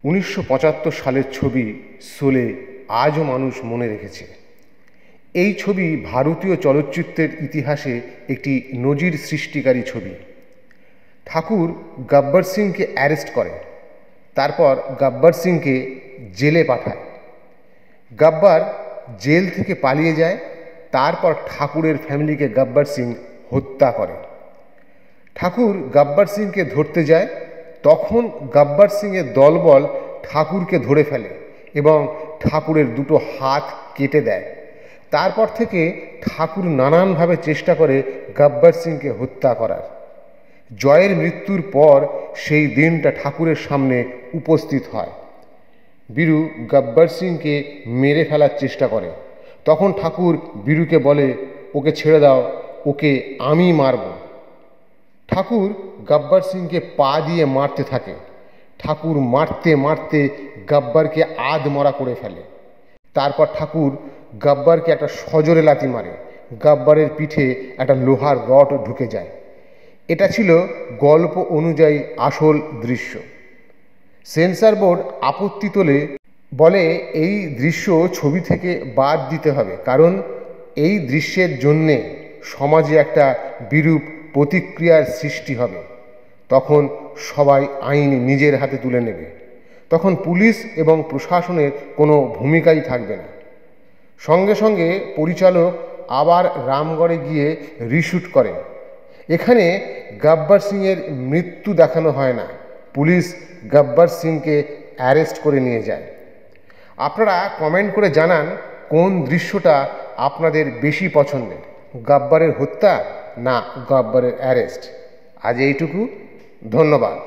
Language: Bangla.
1975 সালের ছবি শোলে আজও মানুষ মনে রেখেছে। এই ছবি ভারতীয় চলচ্চিত্রের ইতিহাসে একটি নজির সৃষ্টিকারী ছবি। ঠাকুর গব্বর সিংকে অ্যারেস্ট করে, তারপর গব্বর সিংকে জেলে পাঠায়। গব্বর জেল থেকে পালিয়ে যায়, তারপর ঠাকুরের ফ্যামিলিকে গব্বর সিং হত্যা করে। ঠাকুর গব্বর সিংকে ধরতে যায়, তখন গব্বর সিংয়ের দলবল ঠাকুরকে ধরে ফেলে এবং ঠাকুরের দুটো হাত কেটে দেয়। তারপর থেকে ঠাকুর নানানভাবে চেষ্টা করে গব্বর সিংকে হত্যা করার। জয়ের মৃত্যুর পর সেই দিনটা ঠাকুরের সামনে উপস্থিত হয়। বীরু গব্বর সিংকে মেরে ফেলার চেষ্টা করে, তখন ঠাকুর বীরুকে বলে, ওকে ছেড়ে দাও, ওকে আমি মারব। ঠাকুর গব্বর সিংকে পা দিয়ে মারতে থাকে। ঠাকুর মারতে মারতে গব্বরকে আধমরা করে ফেলে। তারপর ঠাকুর গব্বরকে একটা সজোরে লাথি মারে। গব্বরের পিঠে একটা লোহার রড ঢুকে যায়। এটা ছিল গল্প অনুযায়ী আসল দৃশ্য। সেন্সর বোর্ড আপত্তি তোলে, বলে এই দৃশ্য ছবি থেকে বাদ দিতে হবে, কারণ এই দৃশ্যের জন্যে সমাজে একটা বিরূপ প্রতিক্রিয়ার সৃষ্টি হবে। তখন সবাই আইন নিজের হাতে তুলে নেবে। তখন পুলিশ এবং প্রশাসনের কোনো ভূমিকাই থাকবে না। সঙ্গে সঙ্গে পরিচালক আবার রামগড়ে গিয়ে রিশুট করে। এখানে গব্বর সিংয়ের মৃত্যু দেখানো হয় না, পুলিশ গব্বর সিংকে অ্যারেস্ট করে নিয়ে যায়। আপনারা কমেন্ট করে জানান কোন দৃশ্যটা আপনাদের বেশি পছন্দের, গব্বরের হত্যা না গব্বরের অ্যারেস্ট। আজ এইটুকু, ধন্যবাদ।